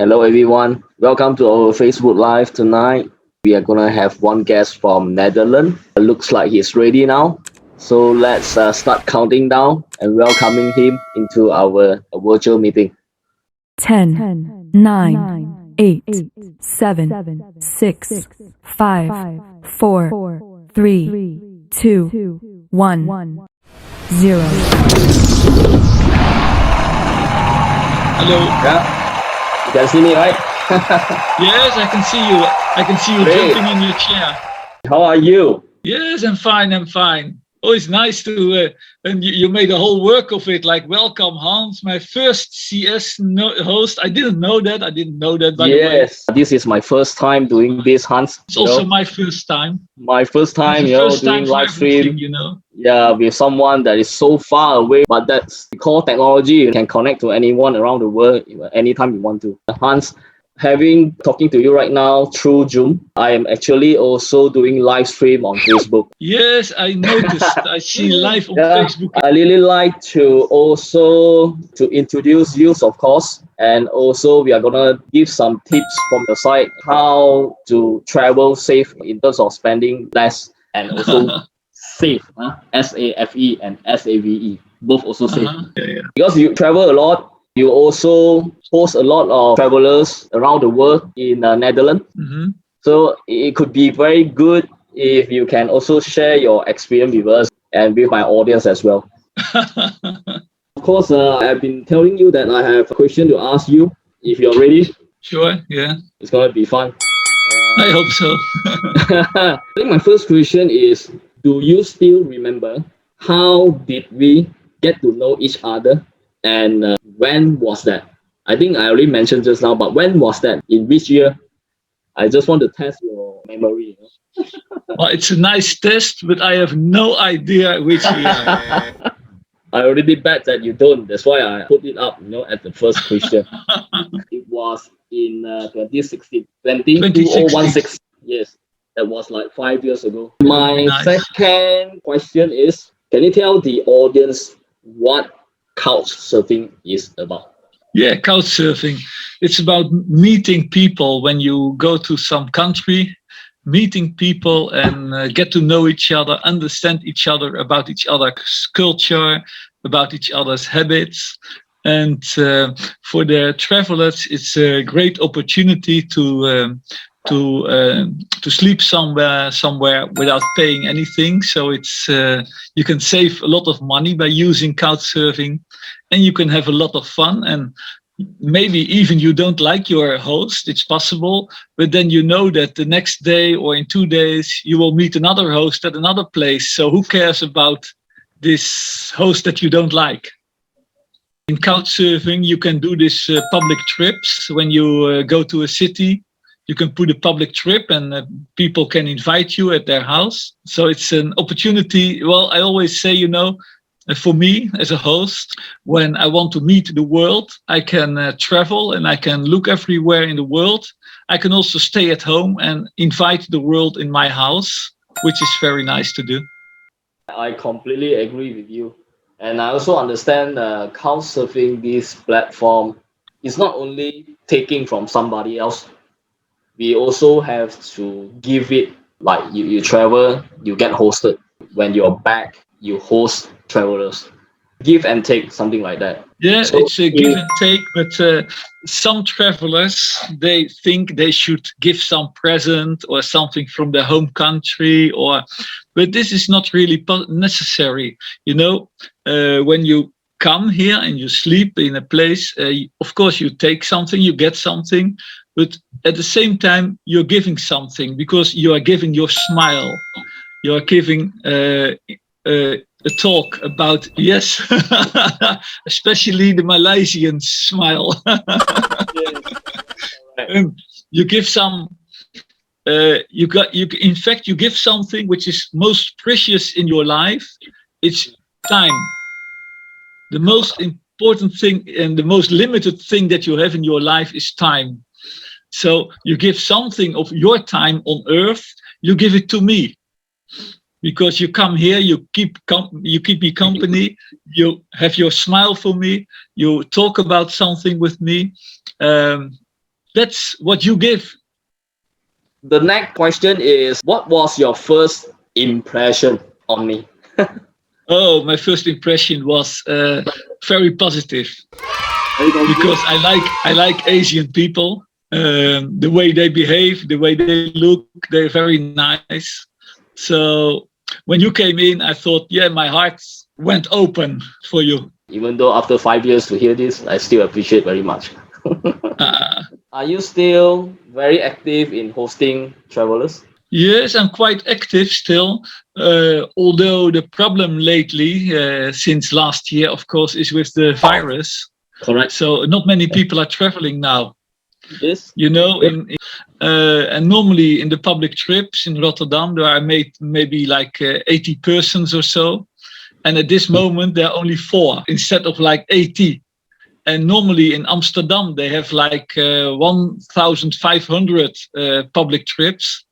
Hello everyone. Welcome to our Facebook Live tonight. We are gonna have one guest from Netherlands. It looks like he's ready now. So let's start counting down and welcoming him into our virtual meeting. 10, 9, 8, 7, 6, 5, 4, 3, 2, 1, 0. Hello. Yeah, you can see me, right? Yes, I can see you. I can see you Great. jumping in your chair. How are you? Yes, I'm fine. I'm fine. Oh, it's nice to, and you made a whole work of it. Like, welcome, Hans, my first CS host. I didn't know that. By the way. Yes, this is my first time doing this, Hans. It's also my first time. My first time, It's the first doing time for live stream. everything, you know. Yeah, with someone that is so far away, but that's called technology. You can connect to anyone around the world anytime you want to. Hans, talking to you right now through Zoom, I am actually also doing live stream on Facebook. Yes, I noticed. I see live on Yeah, Facebook. I really like to also to introduce you, of course, and also we are gonna give some tips from the side how to travel safe in terms of spending less and also safe, SAFE and SAVE, both also safe. Yeah. Because you travel a lot, you also host a lot of travelers around the world in Netherlands. Mm-hmm. So it could be very good if you can also share your experience with us and with my audience as well. Of course, I've been telling you that I have a question to ask you. If you're ready, Sure. Yeah. it's going to be fun. I hope so. I think my first question is, do you still remember how did we get to know each other and when was that? I think I already mentioned just now, but when was that? In which year? I just want to test your memory. Well, it's a nice test, but I have no idea which year. I already bet that you don't. That's why I put it up, at the first question. It was in 2016, 2016. Yes, that was like 5 years ago. My Nice. second question is, can you tell the audience what couch surfing is about? Yeah, couchsurfing. It's about meeting people when you go to some country, meeting people and get to know each other, understand each other, about each other's culture, about each other's habits. And for the travelers, it's a great opportunity to sleep somewhere without paying anything. So it's you can save a lot of money by using couchsurfing, and you can have a lot of fun. And maybe even you don't like your host, it's possible, but then you know that the next day or in 2 days you will meet another host at another place. So who cares about this host that you don't like? In couchsurfing, you can do this public trips. When you go to a city, you can put a public trip and people can invite you at their house. So it's an opportunity. Well, I always say, for me as a host, when I want to meet the world, I can travel and I can look everywhere in the world. I can also stay at home and invite the world in my house, which is very nice to do. I completely agree with you. And I also understand Couchsurfing, this platform, is not only taking from somebody else. We also have to give it, like you travel, you get hosted. When you're back, you host travelers. Give and take, something like that. Yeah, So it's a give and take, but some travelers, they think they should give some present or something from their home country, but this is not really necessary. When you come here and you sleep in a place, of course you take something, you get something, but at the same time you're giving something because you are giving your smile, you are giving a talk about, yes, especially the Malaysian smile. You give some. In fact, you give something which is most precious in your life. It's time. The most important thing and the most limited thing that you have in your life is time. So you give something of your time on earth. You give it to me. Because you come here, you keep me company, you have your smile for me, you talk about something with me, that's what you give. The next question is, what was your first impression on me? Oh, my first impression was very positive Very confused. because I like Asian people. The way they behave, the way they look, they're very nice. So when you came in, I thought, yeah, my heart went open for you. Even though after 5 years to hear this, I still appreciate very much. Uh, Are you still very active in hosting travelers? yes, I'm quite active still. Although the problem lately, since last year, of course, is with the virus. Correct. So not many people are traveling now. Yes. You know, and normally in the public trips in Rotterdam, there are maybe like 80 persons or so. And at this moment, there are only 4 instead of like 80. And normally in Amsterdam, they have like 1,500 public trips.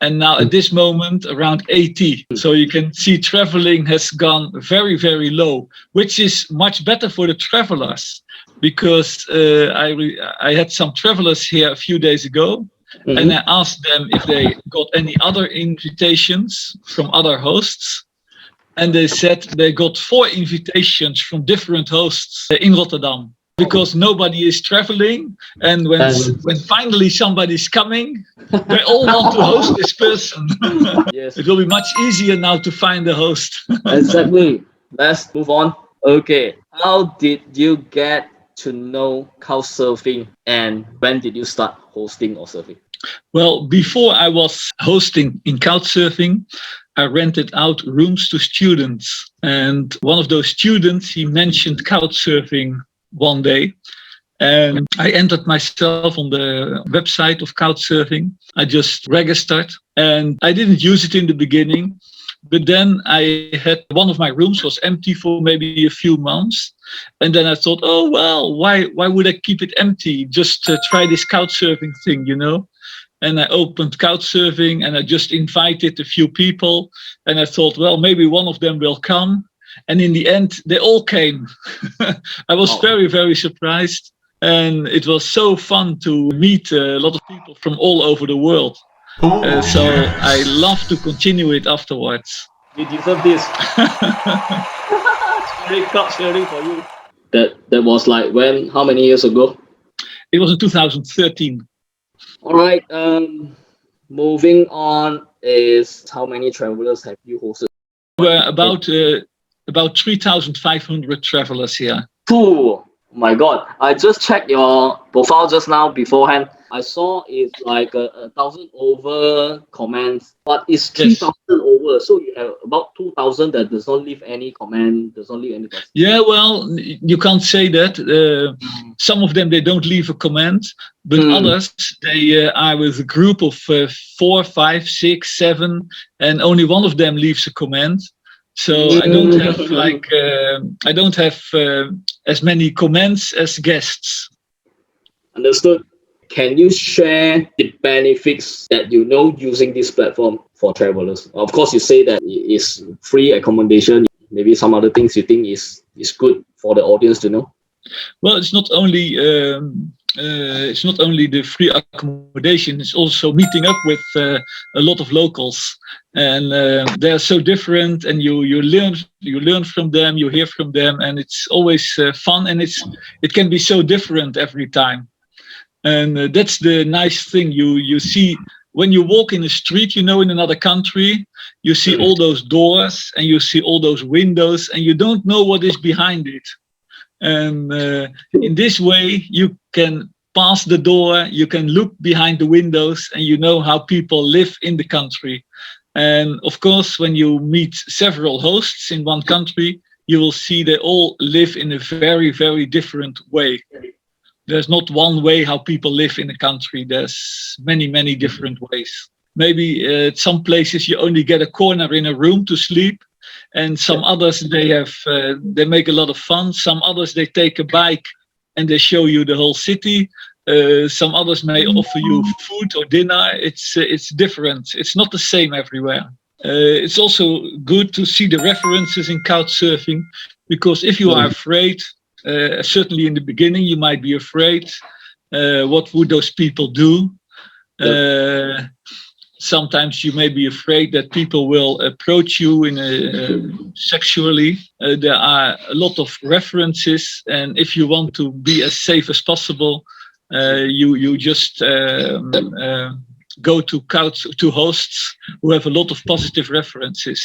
And now at this moment, around 80. So you can see traveling has gone very, very low, which is much better for the travelers. Because I had some travelers here a few days ago, and I asked them if they got any other invitations from other hosts. And they said they got 4 invitations from different hosts in Rotterdam. Because nobody is traveling, and when finally somebody's coming, they all want to host this person. Yes. It will be much easier now to find a host. Exactly. Let's move on. Okay. How did you get to know Couchsurfing, and when did you start hosting or surfing? Well, before I was hosting in Couchsurfing, I rented out rooms to students. And one of those students, he mentioned Couchsurfing one day. And I entered myself on the website of Couchsurfing. I just registered and I didn't use it in the beginning. But then I had one of my rooms was empty for maybe a few months. And then I thought, oh, well, why would I keep it empty? Just try this Couchsurfing thing, you know? And I opened Couchsurfing and I just invited a few people. And I thought, well, maybe one of them will come. And in the end, they all came. I was very, very surprised. And it was so fun to meet a lot of people from all over the world. So I love to continue it afterwards. You deserve this. It's very Couchsurfing for you. That was like when? How many years ago? It was in 2013. All right. Moving on is how many travelers have you hosted? We're about 3,500 travelers here. Oh my God! I just checked your profile just now beforehand. I saw it's like 1,000 over comments, but it's 3,000 over. So you have about 2,000 that does not leave any comment, does not leave any question. Yeah, well, you can't say that. Some of them, they don't leave a comment, but others, they are with a group of 4, 5, 6, 7, and only one of them leaves a comment. So I don't have as many comments as guests. Understood. Can you share the benefits that you know using this platform for travelers? Of course, you say that it is free accommodation. Maybe some other things you think is good for the audience to know. Well, it's not only the free accommodation. It's also meeting up with a lot of locals, and they're so different. And you learn from them, you hear from them, and it's always fun. And it can be so different every time. And that's the nice thing. You see when you walk in the street, you know, in another country, you see all those doors and you see all those windows, and you don't know what is behind it. And in this way, you can pass the door, you can look behind the windows, and you know how people live in the country. And of course, when you meet several hosts in one country, you will see they all live in a very, very different way. There's not one way how people live in a country. There's many, many different ways. Maybe at some places you only get a corner in a room to sleep. And some others, they make a lot of fun. Some others, they take a bike and they show you the whole city. Some others may offer you food or dinner. It's different. It's not the same everywhere. It's also good to see the references in Couchsurfing, because if you are afraid, certainly in the beginning, you might be afraid. What would those people do? Yep. Sometimes you may be afraid that people will approach you in sexually. There are a lot of references, and if you want to be as safe as possible, you just go to hosts who have a lot of positive references.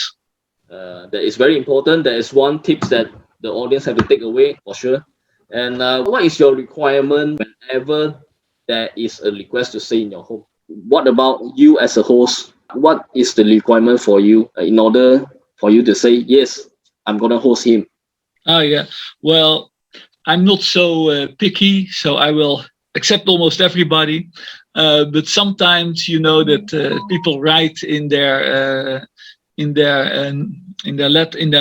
That is very important. That is one tips that the audience have to take away for sure. And what is your requirement whenever there is a request to stay in your home? What about you as a host? What is the requirement for you in order for you to say yes, I'm gonna host him? Oh yeah. Well, I'm not so picky, so I will accept almost everybody. But sometimes you know that people write in their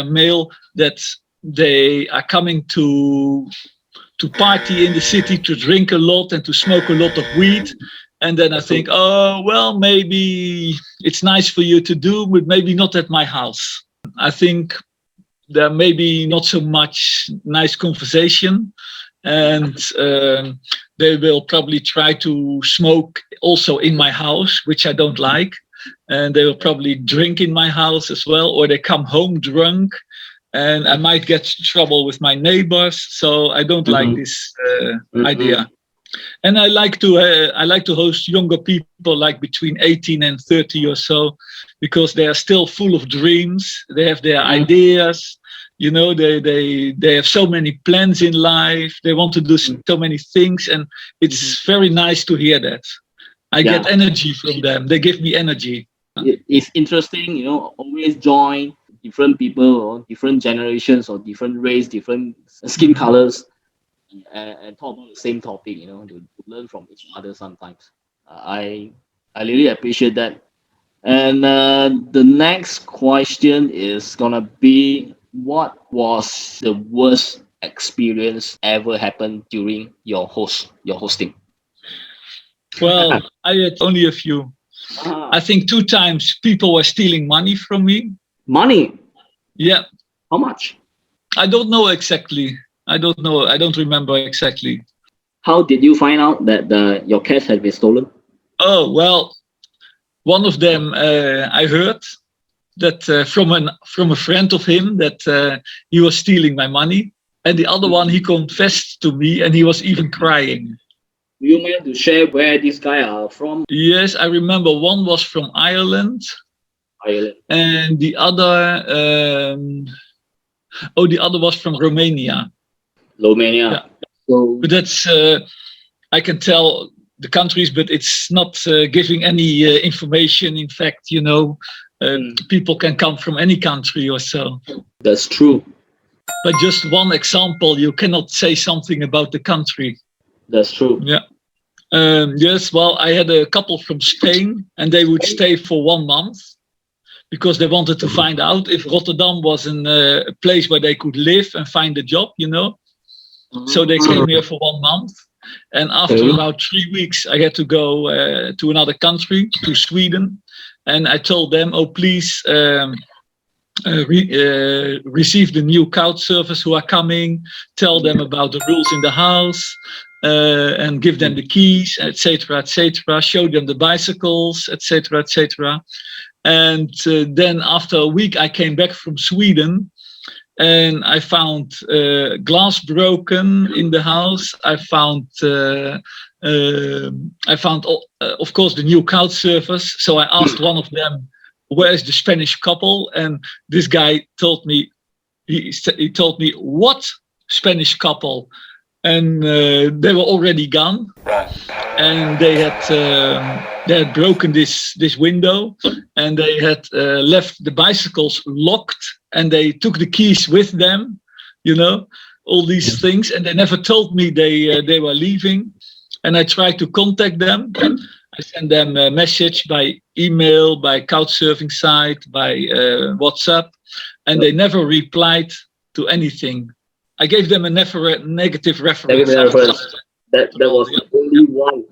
mail that they are coming to party in the city, to drink a lot and to smoke a lot of weed. And then I think, oh well, maybe it's nice for you to do, but maybe not at my house. I think there may be not so much nice conversation, and they will probably try to smoke also in my house, which I don't like, and they will probably drink in my house as well, or they come home drunk, and I might get trouble with my neighbors. So I don't like this idea. And I like to host younger people, like between 18 and 30 or so, because they are still full of dreams. They have their ideas. You know, they have so many plans in life. They want to do so many things, and it's very nice to hear that. I get energy from them. They give me energy. It's interesting, always join different people or different generations or different race, different skin colors, and talk about the same topic, to learn from each other sometimes. I really appreciate that. And the next question is gonna be, what was the worst experience ever happened during your hosting? Well, I had only a few. I think 2 times people were stealing money from me. Money? Yeah. How much? I don't know exactly. I don't know. I don't remember exactly. How did you find out that your cash had been stolen? Oh, well, one of them I heard that from a friend of him that he was stealing my money, and the other one he confessed to me, and he was even crying. Do you mind to share where these guys are from? Yes, I remember one was from Ireland, and the other the other was from Romania. Romania. Yeah. So, but that's I can tell the countries, but it's not giving any information. In fact, people can come from any country or so. That's true. But just one example, you cannot say something about the country. That's true. Yeah. Yes, well, I had a couple from Spain, and they would stay for 1 month because they wanted to find out if Rotterdam was a place where they could live and find a job, So they came here for 1 month. And after about 3 weeks, I had to go to another country, to Sweden. And I told them, oh, please receive the new Couchsurfers who are coming, tell them about the rules in the house, and give them the keys, etc., etc., show them the bicycles, etc., etc. And then after a week, I came back from Sweden, and I found glass broken in the house. I found, of course, the new Couchsurfers. So I asked one of them, where is the Spanish couple? And this guy told me, he told me, what Spanish couple? And they were already gone. And they had broken this window, and they had left the bicycles locked, and they took the keys with them, all these things, and they never told me they were leaving. And I tried to contact them. I sent them a message by email, by Couchsurfing site, by WhatsApp, and they never replied to anything. I gave them a negative reference. That was the only one.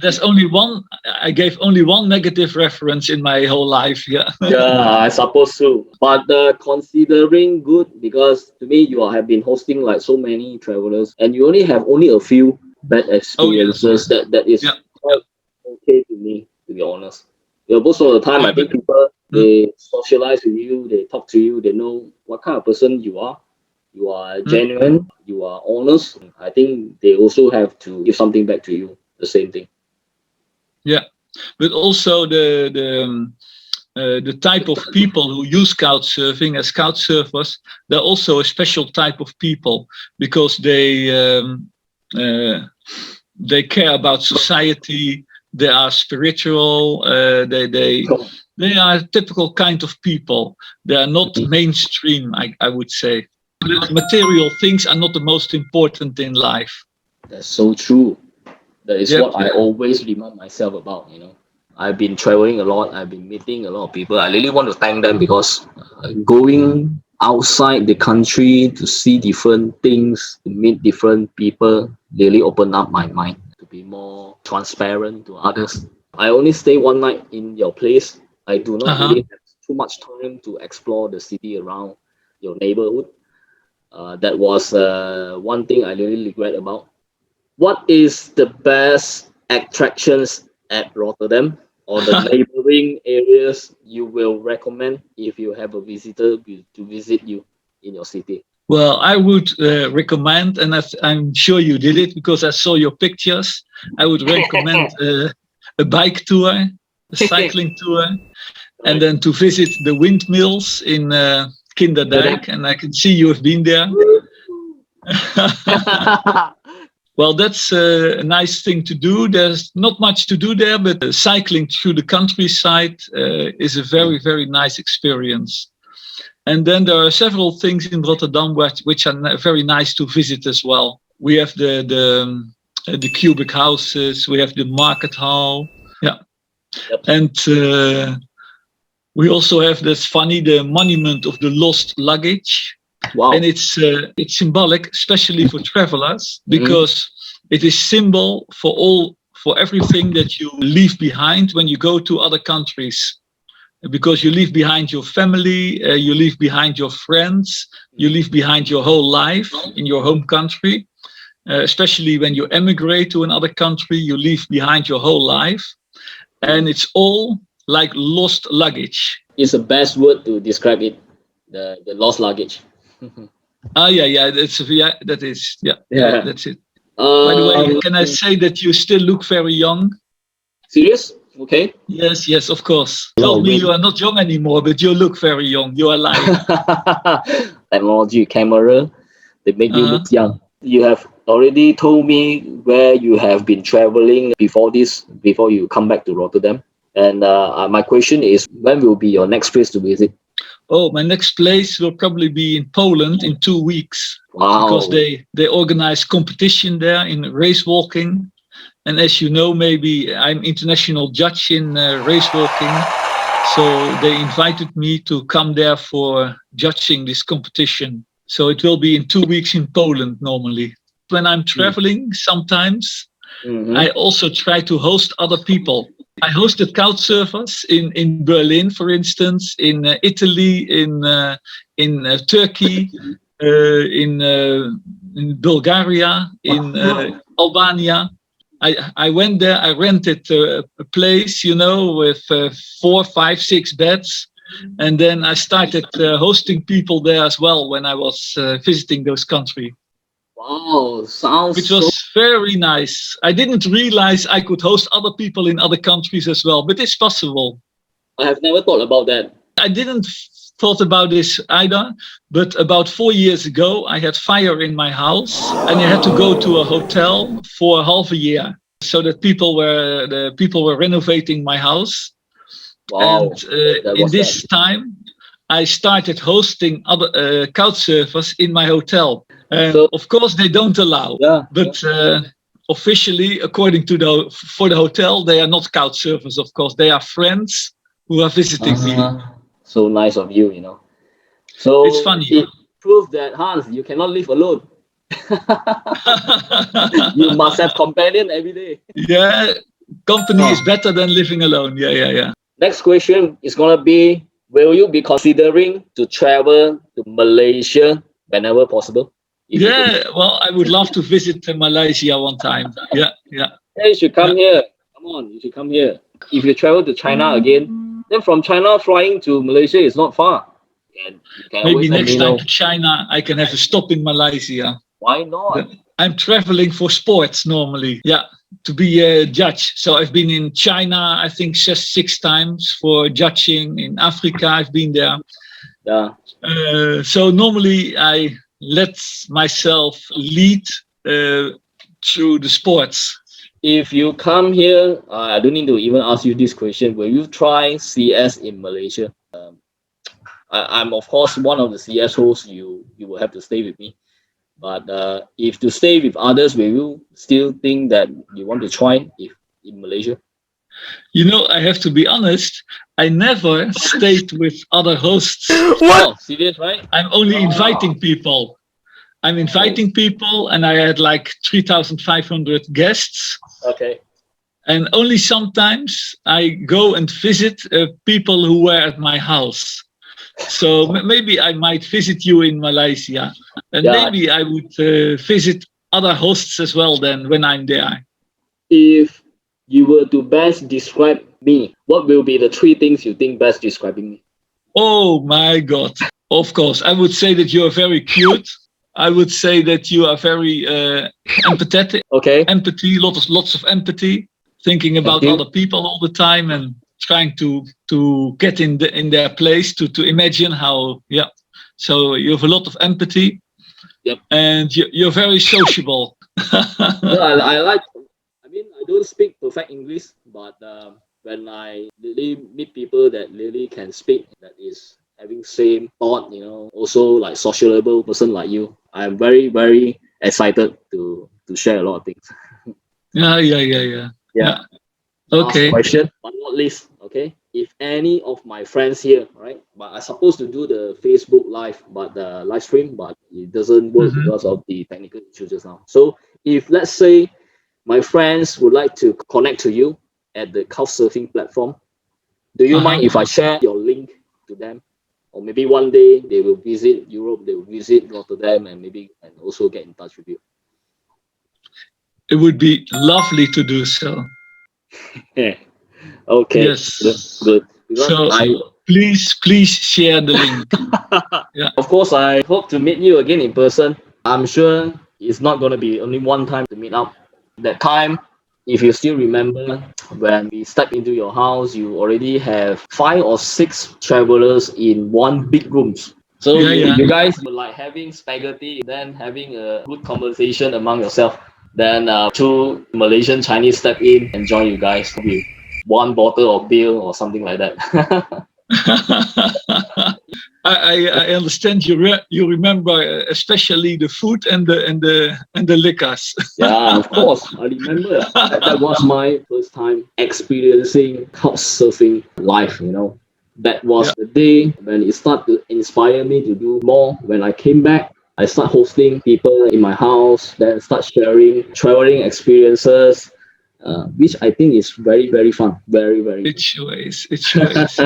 There's only one. I gave only one negative reference in my whole life. Yeah. Yeah, I suppose so. But considering good, because to me you have been hosting like so many travelers, and you only have a few bad Oh yes, experiences, that is yeah, quite okay to me, to be honest. Most of the time, yeah, I but think people, mm, they socialize with you, they talk to you, they know what kind of person you are. You are mm, genuine, you are honest. I think they also have to give something back to you. The same thing. yeah, but also the type of people who use couchsurfing as couchsurfers, they're also a special type of people because uh, they care about society. They are spiritual. They are a typical kind of people. They are not mainstream, I would say. Material things are not the most important in life. That's so true. That is Yep. what I always remind myself about. I've been traveling a lot. I've been meeting a lot of people. I really want to thank them because going outside the country to see different things, to meet different people, really opened up my mind to be more transparent to others. I only stay one night in your place. I do not Uh-huh. really have too much time to explore the city around your neighborhood. That was one thing I really regret about. What is the best attractions at Rotterdam or the neighboring areas you will recommend if you have a visitor to visit you in your city? Well, I would recommend, and I'm sure you did it because I saw your pictures. I would recommend a bike tour, a cycling tour, and Right. then to visit the windmills in Kinderdijk. And I can see you have been there. Well, that's a nice thing to do. There's not much to do there, but cycling through the countryside is a very, very nice experience. And then there are several things in Rotterdam which are very nice to visit as well. We have the cubic houses, we have the market hall, yeah, Yep. and we also have that's funny the monument of the lost luggage, Wow. and it's symbolic, especially for travelers, because it is symbol for everything that you leave behind when you go to other countries. Because you leave behind your family, you leave behind your friends, you leave behind your whole life in your home country. Especially when you emigrate to another country, you leave behind your whole life, and it's all like lost luggage. It's the best word to describe it. The lost luggage. Yeah, that is, Yeah. that's it. By the way, can I say that you still look very young? Serious? Okay. Yes, of course. No, Told me wait. you are not young anymore, but you look very young. You are lying. Technology, camera, they make you Uh-huh. look young. You have already told me where you have been traveling before you come back to Rotterdam. And my question is, when will be your next place to visit? Oh, my next place will probably be in Poland in 2 weeks because Wow. they organize competition there in race walking. And as you know, maybe I'm international judge in race walking. So they invited me to come there for judging this competition. So it will be in 2 weeks in Poland normally. When I'm traveling, sometimes I Mm-hmm. also try to host other people. I hosted couchsurfers in Berlin, for instance, in Italy, in Turkey, in Bulgaria, in Albania. I went there. I rented a place, with 4, 5, 6 beds, and then I started hosting people there as well when I was visiting those countries, Wow, sounds which so. was very nice. I didn't realize I could host other people in other countries as well, but it's possible. I have never thought about that. I didn't thought about this either, but about 4 years ago, I had fire in my house and I had to go to a hotel for half a year so that the people were renovating my house. And Wow, that in was bad. this time, I started hosting other couch surfers in my hotel. And So of course, they don't allow, yeah, but officially, according to for the hotel, they are not couch surfers. Of course, they are friends who are visiting me. so nice of you. It's So funny. it proves that Hans, you cannot live alone. You must have companion every day. Yeah, company is Oh. better than living alone. Yeah. Next question is gonna be: will you be considering to travel to Malaysia whenever possible? If you could. Yeah, well, I would love to visit Malaysia one time. Yeah, yeah, Hey, you should yeah. come here. Come on, you should come here. If you travel to China again, then from China flying to Malaysia is not far. You can Maybe always let next me time know. to China, I can have a stop in Malaysia. Why not? I'm traveling for sports normally. Yeah, to be a judge. So I've been in China, I think six times for judging. In Africa, I've been there. Yeah. So normally I let myself lead through the sports. If you come here, I don't need to even ask you this question. Will you try CS in Malaysia? I'm of course one of the CS hosts. You will have to stay with me. But if to stay with others, will you still think that you want to try if in Malaysia? You know, I have to be honest, I never stayed with other hosts. Oh, serious, right? I'm only Oh, inviting people. I'm oh, inviting people, and I had like 3,500 guests. okay. And only sometimes I go and visit people who were at my house. So maybe I might visit you in Malaysia, and Yeah. maybe I would visit other hosts as well then when I'm there. If you were to best describe me, what will be the three things you think best describing me? Oh my God. Of course, I would say that you're very cute. I would say that you are very empathetic, Okay. empathy, lots of empathy, thinking Thank about you. other people all the time and trying to get in their place to imagine how. Yeah. So you have a lot of empathy, Yep. and you're very sociable. No, I like. I mean, I don't speak perfect English, but when I really meet people that really can speak, that is having same thought, also like sociable person like you, I'm very very excited to share a lot of things. Yeah, yeah, yeah, yeah, Yeah. yeah. Last Okay. question, but not least. Okay, if any of my friends here, right? But I supposed to do the Facebook live, but the live stream, but it doesn't work Mhm. because of the technical issues just now. So if let's say my friends would like to connect to you at the Couchsurfing platform, do you mind Uh-huh. if I share your link to them? Or maybe one day they will visit Europe, they will visit Rotterdam, and maybe and also get in touch with you. It would be lovely to do so. Yeah. Okay. Good. Yes. Good. Because So I please share the link. Yeah. Of course, I hope to meet you again in person. I'm sure it's not going to be only one time to meet up. That time, if you still remember, when we stepped into your house, you already have 5 or 6 travelers in one big rooms. So Yeah, yeah. you guys were like having spaghetti, then having a good conversation among yourself. Then two Malaysian Chinese step in and join you guys with one bottle of beer or something like that. I understand you remember especially the food and the liquors. Yeah, of course. I remember that was my first time experiencing couch surfing live, That was Yeah. the day when it started to inspire me to do more. When I came back, I start hosting people in my house, then start sharing traveling experiences, which I think is very, very fun. Very, very It sure is. It sure is.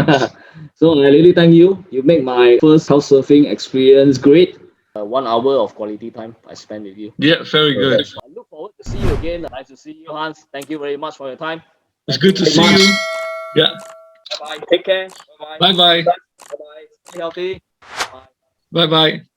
So I really thank you. You make my first couch surfing experience great. 1 hour of quality time I spent with you. Yeah, very So good. I look forward to see you again. Nice to see you, Hans. Thank you very much for your time. It's Thank you good to very see much. you. Yeah. Bye bye. Take care. Bye bye. Bye bye. Bye bye. Stay healthy. Bye. Bye bye.